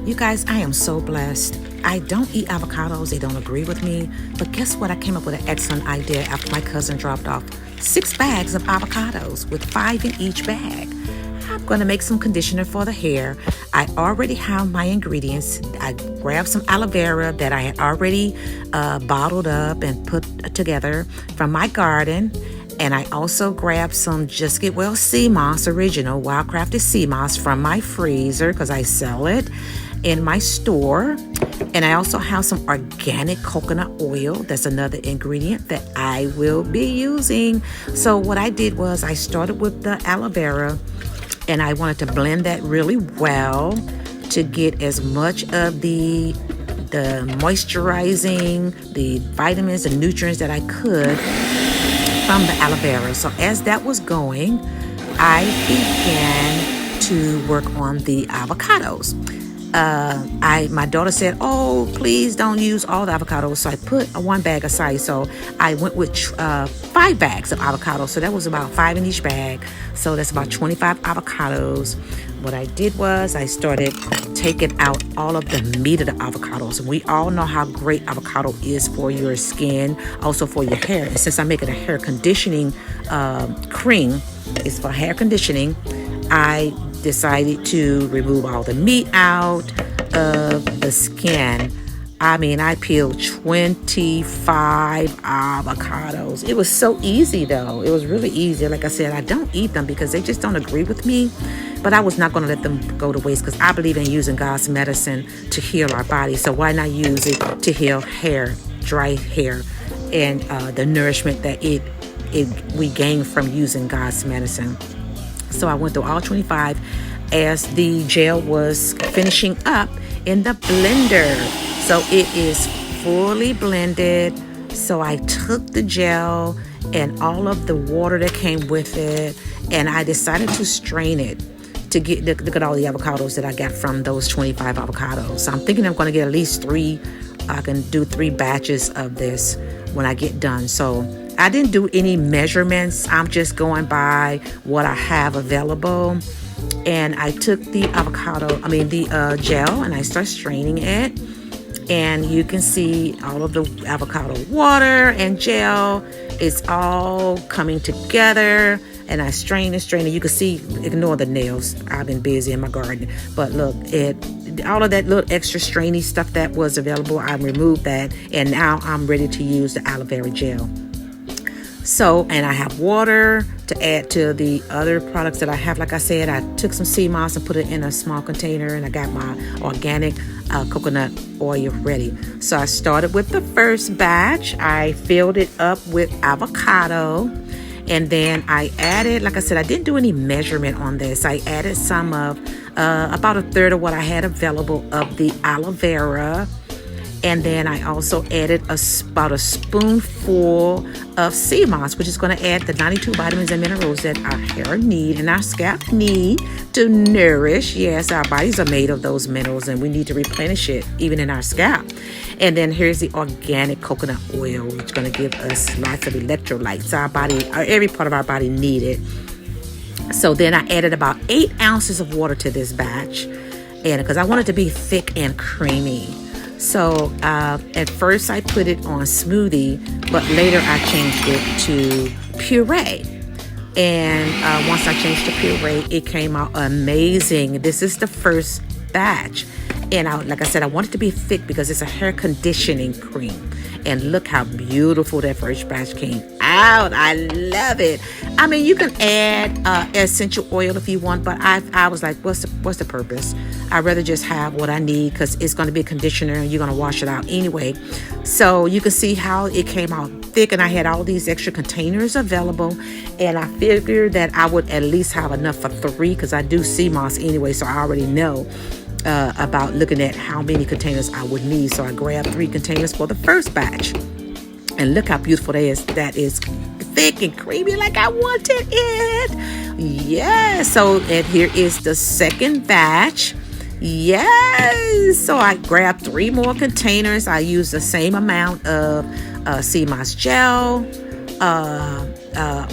You guys, I am so blessed. I don't eat avocados. They don't agree with me. But guess what? I came up with an excellent idea after my cousin dropped off 6 bags of avocados with 5 in each bag. I'm going to make some conditioner for the hair. I already have my ingredients. I grabbed some aloe vera that I had already bottled up and put together from my garden. And I also grabbed some Just Get Well sea moss, original wildcrafted sea moss from my freezer because I sell it in my store. And I also have some organic coconut oil. That's another ingredient that I will be using. So what I did was I started with the aloe vera and I wanted to blend that really well to get as much of the moisturizing, the vitamins and nutrients that I could from the aloe vera. So as that was going, I began to work on the avocados. My daughter said, "Oh, please don't use all the avocados." So I put 1 bag aside. So I went with 5 bags of avocados. So that was about 5 in each bag. So that's about 25 avocados. What I did was I started taking out all of the meat of the avocados. We all know how great avocado is for your skin, also for your hair. And since I'm making a hair conditioning cream, it's for hair conditioning, I decided to remove all the meat out of the skin. I mean, I peeled 25 avocados. It was so easy, though. It was really easy. Like I said, I don't eat them because they just don't agree with me. But I was not going to let them go to waste because I believe in using God's medicine to heal our body. So why not use it to heal hair, dry hair, and the nourishment that we gain from using God's medicine. So I went through all 25 as the gel was finishing up in the blender. So it is fully blended. So I took the gel and all of the water that came with it, and I decided to strain it to look at all the avocados that I got from those 25 avocados. So I'm thinking I'm going to get at least 3. I can do 3 batches of this when I get done. So I didn't do any measurements. I'm just going by what I have available. And I took the gel, and I start straining it. And you can see all of the avocado water and gel. It's all coming together. And I strain and strain it. You can see, ignore the nails. I've been busy in my garden. But look, all of that little extra strainy stuff that was available, I removed that. And now I'm ready to use the aloe vera gel. So, and I have water to add to the other products that I have. Like I said, I took some sea moss and put it in a small container, and I got my organic coconut oil ready. So I started with the first batch. I filled it up with avocado, and then I added, like I said, I didn't do any measurement on this. I added some of, about 1/3 of what I had available of the aloe vera. And then I also added about a spoonful of sea moss, which is going to add the 92 vitamins and minerals that our hair need and our scalp need to nourish. Yes, our bodies are made of those minerals, and we need to replenish it even in our scalp. And then here's the organic coconut oil, which is going to give us lots of electrolytes. Our body, every part of our body need it. So then I added about 8 ounces of water to this batch, and because I want it to be thick and creamy. So at first I put it on smoothie, but later I changed it to puree. And once I changed to puree, it came out amazing. This is the first batch. And like I said, I want it to be thick because it's a hair conditioning cream. And look how beautiful that first batch came out. I love it. I mean, you can add essential oil if you want, but I was like, what's the purpose? I'd rather just have what I need because it's going to be a conditioner and you're going to wash it out anyway. So you can see how it came out thick, and I had all these extra containers available, and I figured that I would at least have enough for 3 because I do sea moss anyway, so I already know about looking at how many containers I would need. So I grabbed 3 containers for the first batch, and look how beautiful that is thick and creamy like I wanted it. Yes. So and here is the second batch. Yes. So I grabbed 3 more containers. I used the same amount of sea moss gel,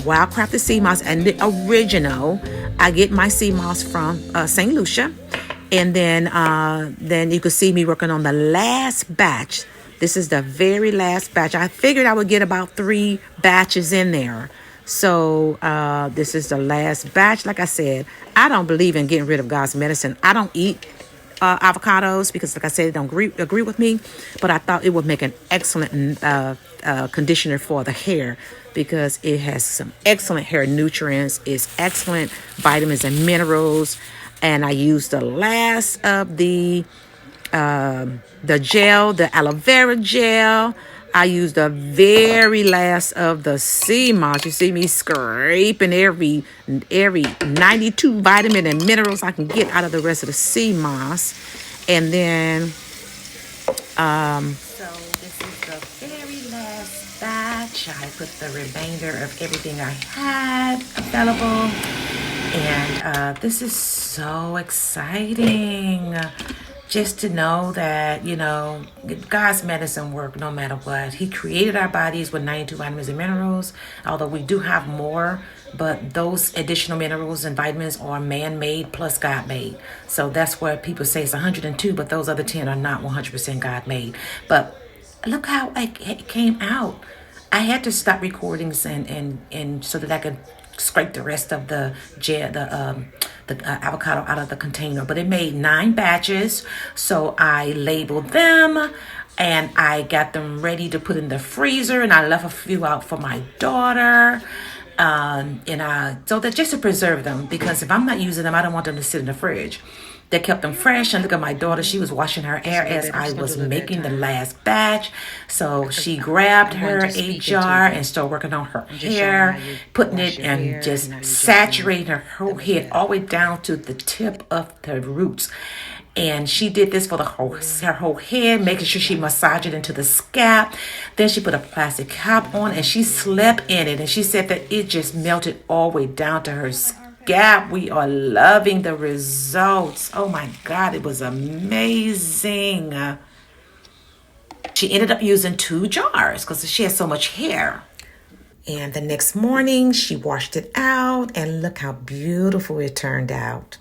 wildcrafted sea moss, and the original. I get my sea moss from St. Lucia. And then you could see me working on the last batch. This is the very last batch. I figured I would get about 3 batches in there. So this is the last batch. Like I said, I don't believe in getting rid of God's medicine. I don't eat avocados because, like I said, they don't agree with me. But I thought it would make an excellent conditioner for the hair because it has some excellent hair nutrients. It's excellent vitamins and minerals. And I used the last of the gel, the aloe vera gel. I used the very last of the sea moss. You see me scraping every 92 vitamin and minerals I can get out of the rest of the sea moss. And then, so this is the very last batch. I put the remainder of everything I had available. And this is so exciting. Just to know that, God's medicine work no matter what. He created our bodies with 92 vitamins and minerals, although we do have more, but those additional minerals and vitamins are man-made plus God-made. So that's where people say it's 102, but those other 10 are not 100% God-made. But look how it came out. I had to stop recordings and so that I could scrape the rest of the gel, the avocado out of the container. But it made 9 batches, so I labeled them and I got them ready to put in the freezer, and I left a few out for my daughter. So that just to preserve them, because if I'm not using them, I don't want them to sit in the fridge. They kept them fresh. And look at my daughter. She was washing her hair as I was making the last batch. So she grabbed her a jar and started working on her hair, putting it and just saturating her whole head all the way down to the tip of the roots. And she did this for her whole head, making sure she massaged it into the scalp. Then she put a plastic cap on and she slept in it. And she said that it just melted all the way down to her scalp. We are loving the results. Oh my God, it was amazing. She ended up using 2 jars because she has so much hair. And the next morning, she washed it out, and look how beautiful it turned out.